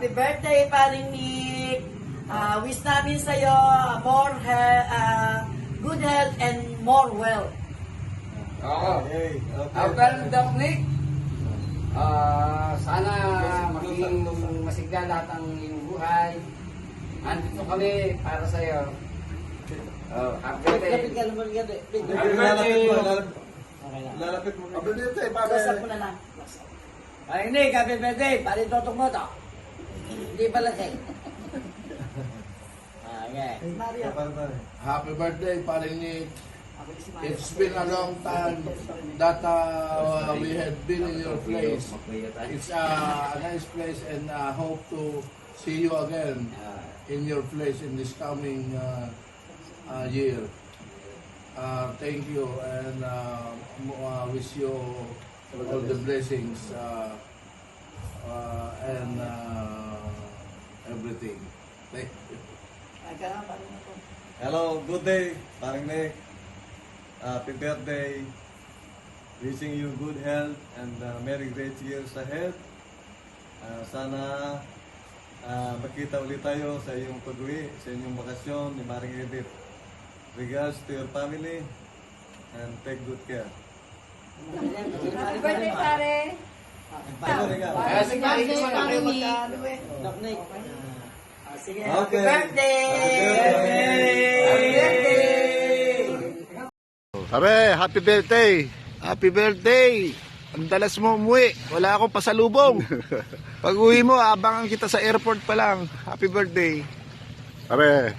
Happy birthday, paring Nick. Wish namin sa'yo more good health and more wealth. Oo. After Doc Nick, sana maging masigla lahat ang iyong buhay. Andito kami para sa iyo. Happy birthday. Lalapit mo. Happy birthday, pare. Close up mo na lang. Ay, Nick, happy birthday. Pari totong mo to. Hindi pala sa'yo. Okay. Mario. Happy birthday, pare Nick. It's been a long time that we have been in your place. It's a nice place, and I hope to see you again in your place in this coming year. Thank you, and wish you all the blessings and everything. Thank you. Hello, good day, paring Nick. Happy birthday. Wishing you good health and merry great years ahead. Sana magkita ulit tayo sa iyong pag-uwi, sa inyong bakasyon ni Maring Edith. Regards to your family and take good care. Happy birthday, pare. Sige, Happy Okay. birthday. Happy birthday. Pare, happy birthday! Happy birthday! Ang dalas mo umuwi, wala akong pasalubong. Pag uwi mo, abangan kita sa airport pa lang. Happy birthday! Pare,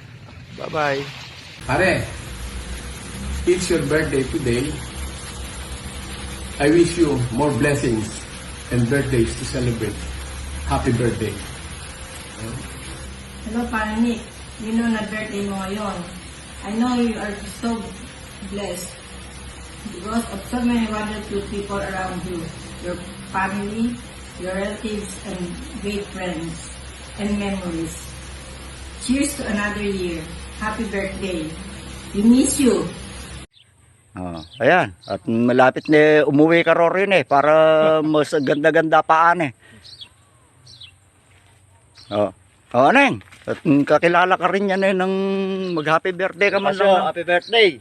bye-bye. Pare, it's your birthday today. I wish you more blessings and birthdays to celebrate. Happy birthday. Hello, Parang Nick. You know na birthday mo ngayon. I know you are so blessed because of so many wonderful people around you. Your family, your relatives, and great friends and memories. Cheers to another year. Happy birthday. We miss you. Ayan, at malapit na umuwi ka rin para mas ganda-ganda paan Aneng, at kakilala ka rin yan ng mag-happy birthday ka man lang. Happy birthday.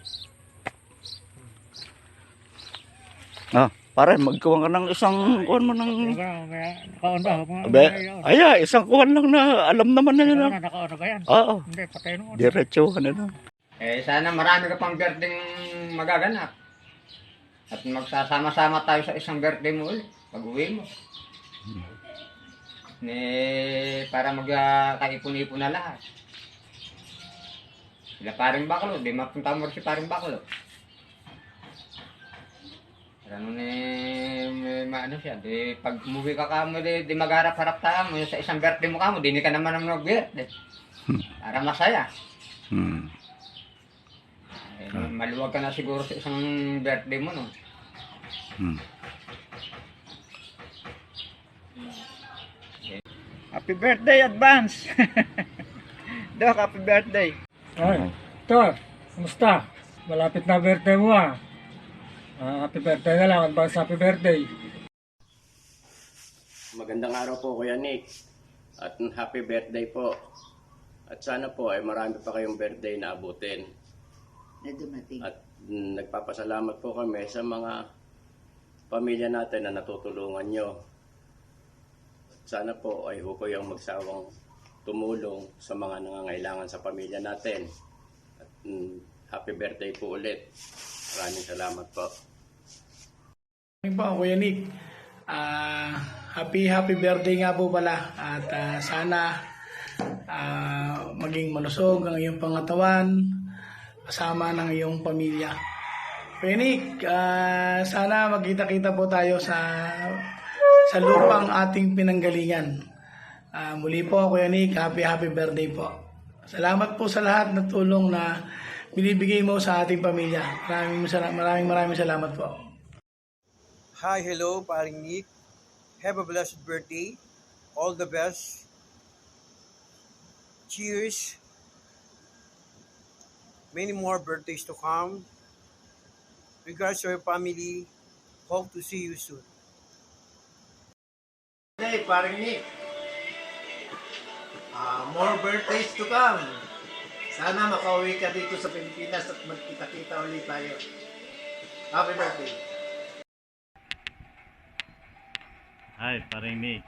Pare, magkuhan ka ng isang kuhan mo ng... Nakaon ba? Isang kuhan lang na alam naman na yun. Nakaon ba yan? Oo, Hindi, patay mo. diretso ka na lang. Sana marami ka pang birthday magaganap. At magsasama-sama tayo sa isang birthday mo ulit. Pag-uwi mo. Para magkaipon-ipon na lahat. Sila paring baklo, di mapunta mo si paring baklo. Ano siya, di pag umuwi ka kamo, di magharap-harap tayo mo sa isang birthday mo kamo, di ka naman ang mag-birthday. Para masaya. Maluwag ka na siguro sa isang birthday mo, no? Happy birthday advance! Dok, happy birthday! Ay, Tor, kumusta? Malapit na birthday mo happy birthday na lang, advance happy birthday! Magandang araw po Kuya Nick at happy birthday po. At sana po ay marami pa kayong birthday na abutin. At nagpapasalamat po kami sa mga pamilya natin na natutulungan nyo. Sana po ay huwag kayong magsawang tumulong sa mga nangangailangan sa pamilya natin. At happy birthday po ulit. Maraming salamat po. Po, Kuya Nick. Happy birthday nga po pala. At sana maging malusog ang iyong pangatawan kasama ng iyong pamilya. Kuya Nick, sana magkita-kita po tayo sa lupang ating pinanggalingan. Muli po, Kuya Nick, happy birthday po. Salamat po sa lahat ng tulong na binibigay mo sa ating pamilya. Maraming salamat po. Hi, hello, paring Nick. Have a blessed birthday. All the best. Cheers. Many more birthdays to come. Regards to your family. Hope to see you soon. Hey, paring Nick. More birthdays to come. Sana makauwi ka dito sa Pilipinas at magkita-kita ulit tayo. Happy birthday. Hi, Paring Nick.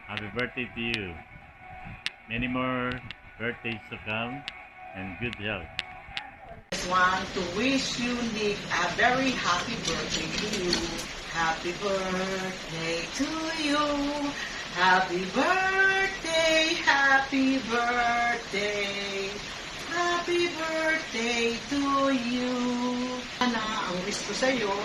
Happy birthday to you. Many more birthdays to come and good health. Just want to wish you, Nick, a very happy birthday to you. Happy birthday to you. Happy birthday, happy birthday. Happy birthday to you. Sana ang wish ko sa'yo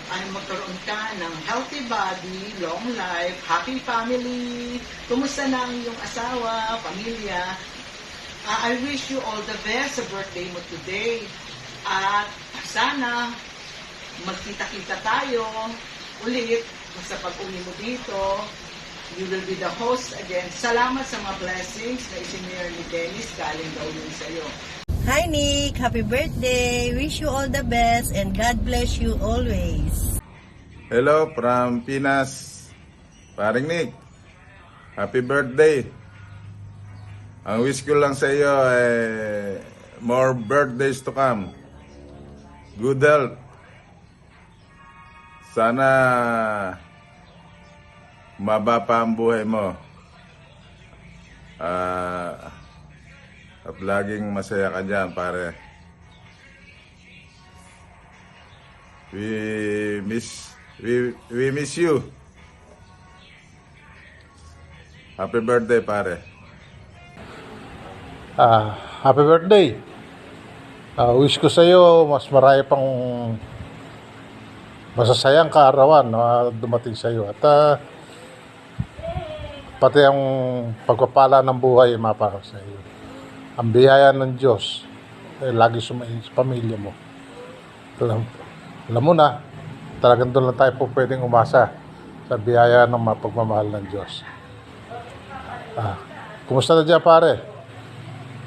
ay magkaroon ka ng healthy body, long life, happy family. Kumusta na ang iyong asawa, pamilya? I wish you all the best sa birthday mo today. At sana magkita-kita tayo ulit sa pag-uwi mo dito. You will be the host again. Salamat sa mga blessings na isinare ni Dennis. Galing daw yun sa'yo. Hi Nick, happy birthday. Wish you all the best and God bless you always. Hello from Pinas. Paring Nick, happy birthday. Ang wish ko lang sa iyo ay more birthdays to come. Good health. Sana maba pa ang buhay mo. At laging masaya ka dyan, pare. We miss you. Happy birthday, pare. Happy birthday. Wish ko sa iyo mas marami pang masasayang kaarawan na dumating sa iyo. At pati ang pagpapala ng buhay mapara sa iyo. Ang biyaya ng Diyos ay lagi sumayin sa pamilya mo. Alam mo na, talagang doon lang tayo po pwedeng umasa sa biyaya ng mapagmamahal ng Diyos. Kumusta na dyan, pare?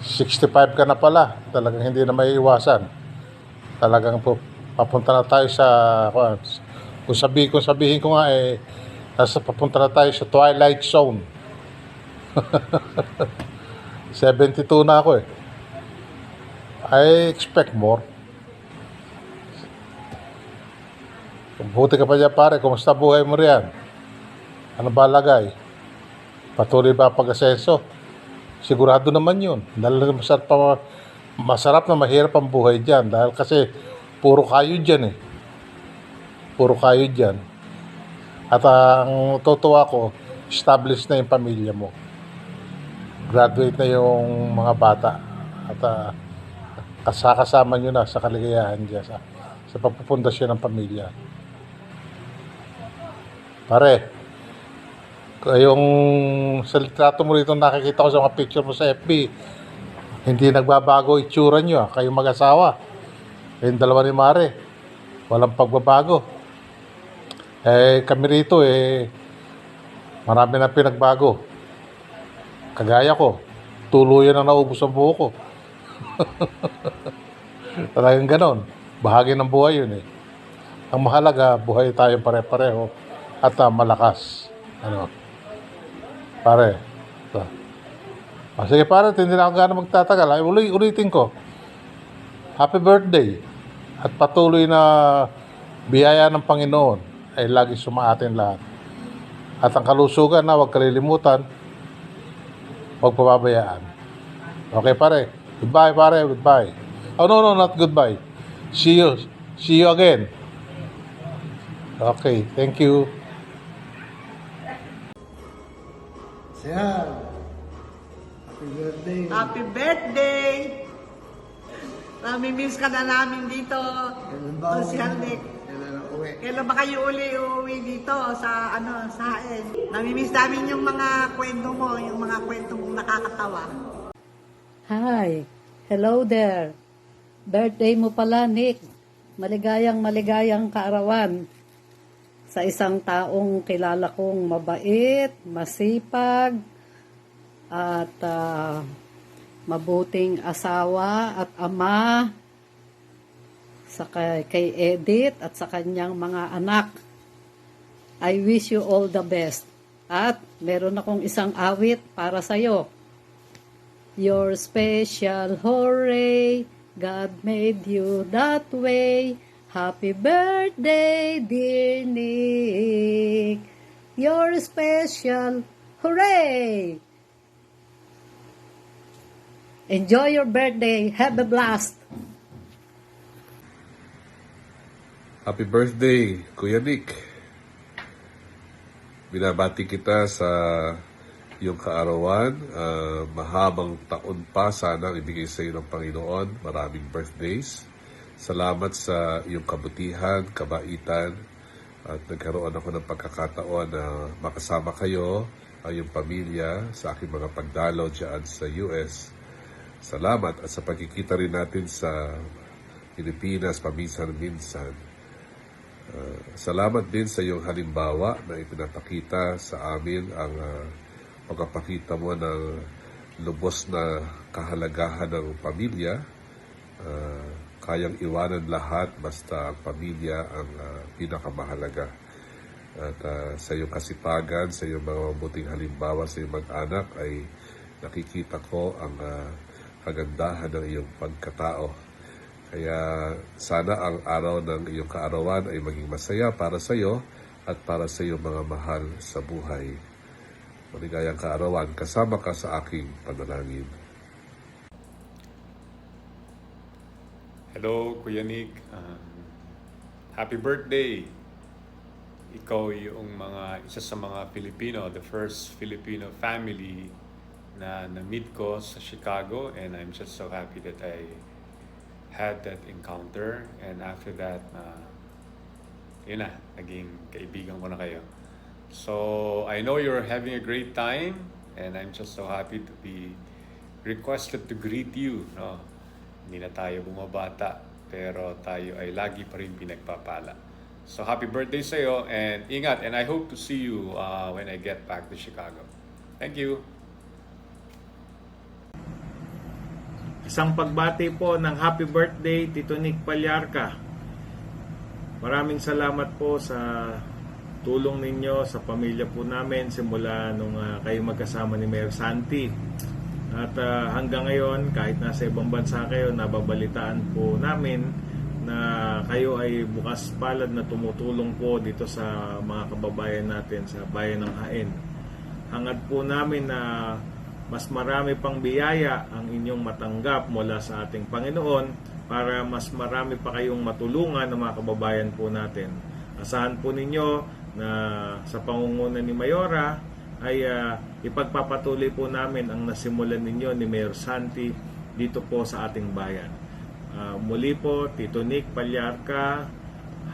65 ka na pala. Talagang hindi na may iwasan. Talagang papunta na tayo sa... Kung sabihin ko nga papunta na tayo sa Twilight Zone. 72 na ako eh. I expect more. Buti ka pa dyan, pare. Kumusta buhay mo riyan? Ano ba lagay? Patuloy ba pag-asenso? Sigurado naman yun. Dahil masarap na mahirap ang buhay dyan. Dahil kasi puro kayo dyan eh. Puro kayo dyan. At ang totoo ko, established na yung pamilya mo. Graduate na yung mga bata. At kasama nyo na sa kaligayahan dyan. Sa pagpupundasyon ng pamilya. Pare, yung sa litrato mo rito nakikita ko sa mga picture mo sa FB, hindi nagbabago itsura nyo. Kayong mag-asawa. Kayong dalawa ni Mare. Walang pagbabago. Kami rito marami na pinagbago. Kagaya ko, tuluyan na naubos ang buho ko. Talagang ganon. Bahagi ng buhay yun eh. Ang mahalaga, buhay tayo pare-pareho at malakas. Pare. Sige pare, hindi na ako gano'n magtatagal. Ulitin ko. Happy birthday. At patuloy na biyaya ng Panginoon ay lagi sumaatin lahat. At ang kalusugan na huwag kalilimutan, huwag pababayaan. Okay pare. Goodbye pare, goodbye. Oh no, not goodbye. See you again. Okay, thank you. Siya. Happy birthday. Happy birthday! Namimiss ka na namin dito. Si Nick. Kailan ba kayo uuwi dito sa Haen? Namimiss namin yung mga kwento mo, yung mga kwentong nakakatawa. Hi. Hello there. Birthday mo pala, Nick. Maligayang kaarawan sa isang taong kilala kong mabait, masipag, at mabuting asawa at ama sa kay Edith at sa kanyang mga anak. I wish you all the best. At meron akong isang awit para sa'yo. You're special, hooray! God made you that way. Happy birthday, dear Nick. You're special, hooray! Enjoy your birthday. Have a blast. Happy birthday, Kuya Nick. Binabati kita sa iyong kaarawan. Mahabang taon pa sana ang ibigay sa iyo ng Panginoon. Maraming birthdays. Salamat sa iyong kabutihan, kabaitan, at nagkaroon ako ng pagkakataon na makasama kayo, ang iyong pamilya, sa aking mga pagdalaw dyan sa US. Salamat at sa pagkikita rin natin sa Pilipinas paminsan-minsan. Salamat din sa iyong halimbawa na ipinapakita sa amin ang pagpapakita mo ng lubos na kahalagahan ng pamilya. Kayang iwanan lahat basta ang pamilya ang pinakamahalaga. At sa iyong kasipagan, sa iyong mga mabuting halimbawa sa iyong mag-anak ay nakikita ko ang kagandahan ng iyong pagkatao. Kaya sana ang araw ng iyong kaarawan ay maging masaya para sa iyo at para sa iyong mga mahal sa buhay. Maligayang kaarawan, kasama ka sa aking panalangin. Hello, Kuya Nick. Happy birthday! Ikaw yung isa sa mga Filipino, the first Filipino family na na-meet ko sa Chicago, and I'm just so happy that I had that encounter, and after that, yun na, naging kaibigan ko na kayo. So, I know you're having a great time, and I'm just so happy to be requested to greet you, no? Hindi na tayo bumabata, pero tayo ay lagi pa rin pinagpapala. So, happy birthday sa'yo, and ingat, and I hope to see you when I get back to Chicago. Thank you! Isang pagbati po ng happy birthday, Tito Nick Palyarca. Maraming salamat po sa tulong ninyo sa pamilya po namin simula nung kayo magkasama ni Mayor Santi. At hanggang ngayon, kahit nasa ibang bansa kayo, nababalitaan po namin na kayo ay bukas palad na tumutulong po dito sa mga kababayan natin sa bayan ng Jaen. Hangad po namin na mas marami pang biyaya ang inyong matanggap mula sa ating Panginoon para mas marami pa kayong matulungan ng mga kababayan po natin. Asahan po ninyo na sa pangunguna ni Mayora ay ipagpapatuloy po namin ang nasimulan ninyo ni Mayor Santi dito po sa ating bayan. Muli po, Tito Nick Palyarca,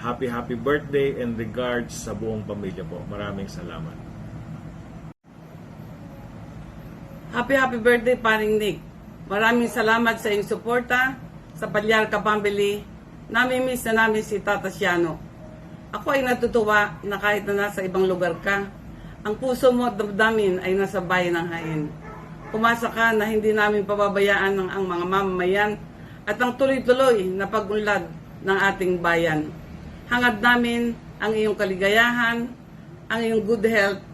happy birthday and regards sa buong pamilya po. Maraming salamat. Happy birthday, Paring Nick. Maraming salamat sa iyong suporta sa Palyarca family. Nami-miss na namin si Tata Siano. Ako ay natutuwa na kahit na nasa ibang lugar ka, ang puso mo at damdamin ay nasa bayan ng Jaen. Umasa ka na hindi namin pababayaan ang mga mamamayan at ang tuloy-tuloy na pag-unlad ng ating bayan. Hangad namin ang iyong kaligayahan, ang iyong good health.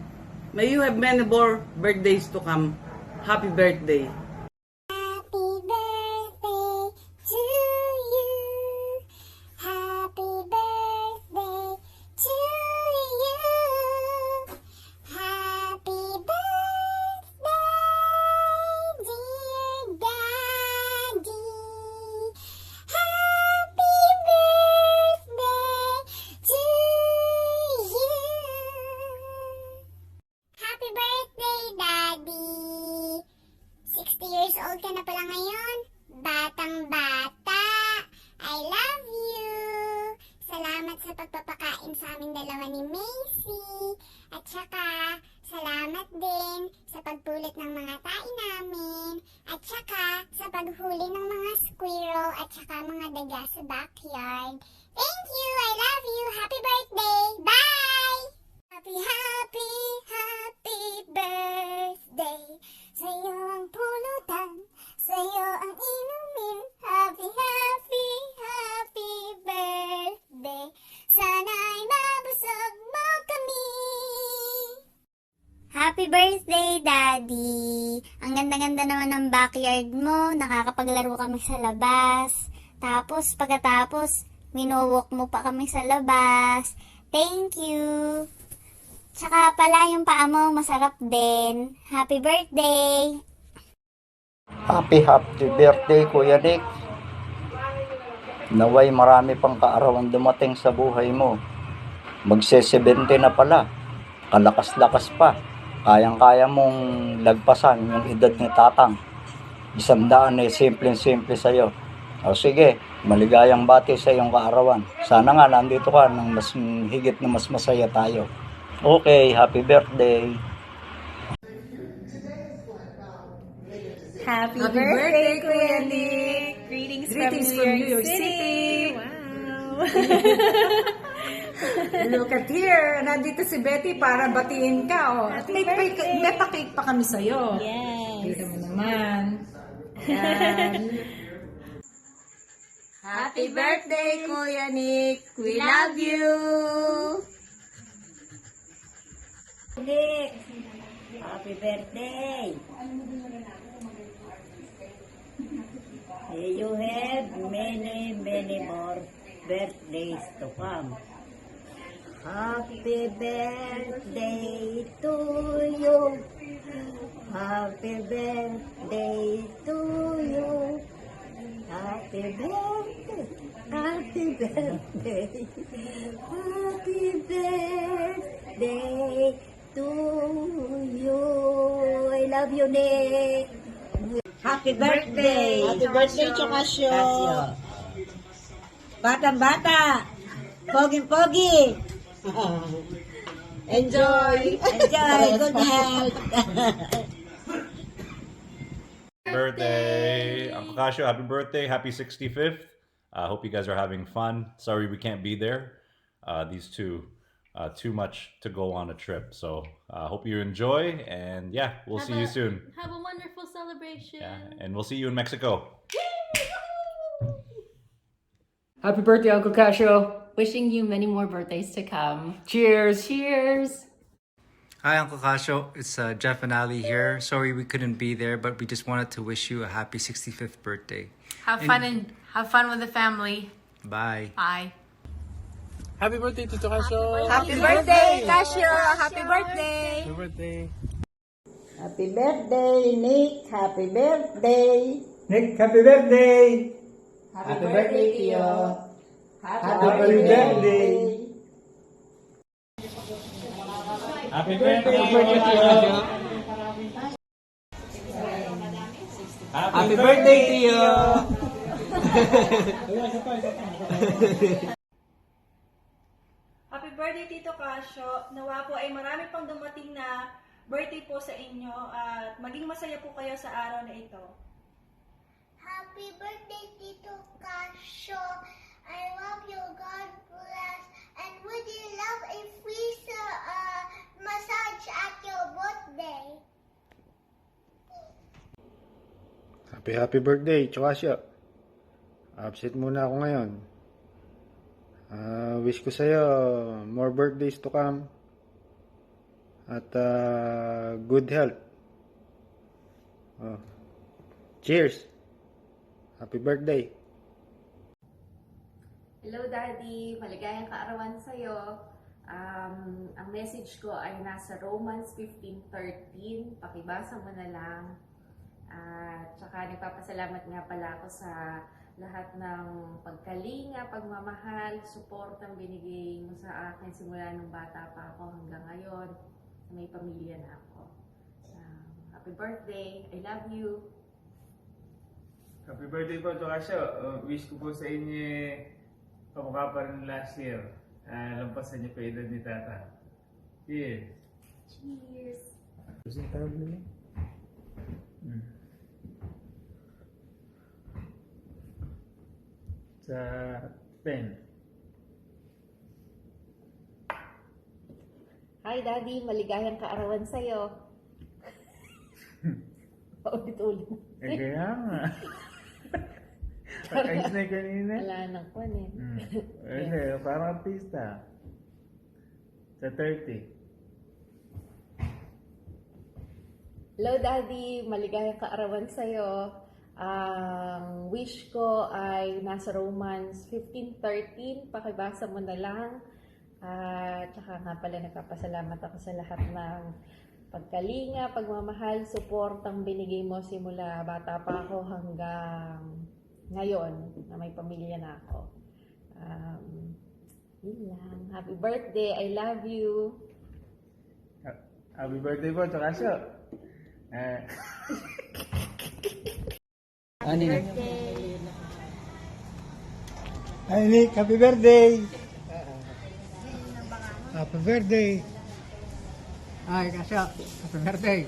May you have many more birthdays to come. Happy birthday. Happy birthday to you. Happy birthday to you. Happy birthday, dear Daddy. Happy birthday to you. Happy birthday, Daddy. 60 years old ka na pala ngayon. Batang-bata. I love you. Salamat sa pagpapakain sa aming dalawa ni Macy. At saka, salamat din sa pagpulot ng mga tae namin. At saka, sa paghuli ng mga squirrel at saka mga daga sa backyard. Thank you. I love you. Happy birthday. Bye! Happy birthday. Sa'yo ang pulutan, sa'yo ang inumin. Happy birthday. Sana'y mabusog mo kami. Happy Happy birthday, Daddy! Ang ganda-ganda naman ng backyard mo. Nakakapaglaro kami sa labas. Tapos, pagkatapos, minowalk mo pa kami sa labas. Thank you! Tsaka pala yung paa mo masarap din. Happy birthday! Happy birthday, Kuya Nick. Naway marami pang kaarawan dumating sa buhay mo. Magse-70 na pala. Kalakas-lakas pa. Kayang-kaya mong lagpasan yung edad ni Tatang. 100 simple-simple sa'yo. O sige, maligayang bati sa iyong kaarawan. Sana nga nandito ka nang mas higit na mas masaya tayo. Okay, happy birthday. Happy birthday, Kuya Nick! Greetings from New York City! Wow! Look at here. Nandito si Betty para batiin ka. Oh. At may pa-cake pa kami sa'yo. Yes. Dito mo naman. Yan. Happy birthday, Kuya Nick! We love you! Nick, happy birthday! May you have many, many more birthdays to come. Happy birthday to you. Happy birthday to you. Happy birthday. Happy birthday. Happy birthday to you. I love you, Nick. Happy birthday. Happy birthday, Chokasyo. Batang-bata. Poging-pogi. Enjoy. Enjoy. Good health. Birthday, Uncle Casio, happy birthday, happy 65th. I hope you guys are having fun. Sorry we can't be there. These two, too much to go on a trip. So hope you enjoy, and yeah, we'll see you soon. Have a wonderful celebration. Yeah, and we'll see you in Mexico. Happy birthday, Uncle Casio. Wishing you many more birthdays to come. Cheers. Cheers. Hi, Uncle Casio. It's Jeff and Ali here. Sorry we couldn't be there, but we just wanted to wish you a happy 65th birthday. Have fun with the family. Bye. Bye. Happy birthday, Tito Casio! Happy birthday, Casio! Happy birthday! Happy birthday! Happy birthday, Nick. Happy birthday. Nick, happy birthday! Happy birthday, Tio. Happy birthday! Happy birthday, Tio! Happy birthday, Tio! Happy birthday, Tito Casio. Nawa po ay marami pang dumating na birthday po sa inyo at maging masaya po kayo sa araw na ito. Happy birthday, Tito Casio. I love you. God bless. And would you love a free massage at your birthday? Happy birthday, Chokasyo. Absent muna ako ngayon. Wish ko sa'yo more birthdays to come. At good health. Cheers! Happy birthday! Hello, Daddy. Maligayang kaarawan sa'yo. Ang message ko ay nasa Romans 15:13. Pakibasa mo na lang. At saka nagpapasalamat nga pala ako sa lahat ng pagkalinga, pagmamahal, support ang binigay mo sa akin simula nung bata pa ako hanggang ngayon. May pamilya na ako. Happy birthday. I love you. Happy birthday po, Casio. Wish ko po sa inyo kamukha pa rin last year. Lampasan niyo pa edad ni Tata. Cheers! Cheers! Gusto niyo tawag nila? Sa 10. Hi, Daddy. Maligayang kaarawan sa'yo. Paulit-ulit. Kaya nga. Ayos na kanina. Wala nang kwan eh. Hindi, parang artista. Sa 30. Hello, Daddy. Maligayang kaarawan sa'yo. Ang wish ko ay nasa Romans 15:13. Pakibasa mo na lang. At saka nga pala nagpapasalamat ako sa lahat ng pagkalinga, pagmamahal, suportang binigay mo simula bata pa ako hanggang ngayon na may pamilya na ako. Yun lang. Happy birthday. I love you. Happy birthday po, Tokasyo. Ano yun? Hi, Nick. Happy birthday. Happy birthday. Hi, Kasya. Happy birthday.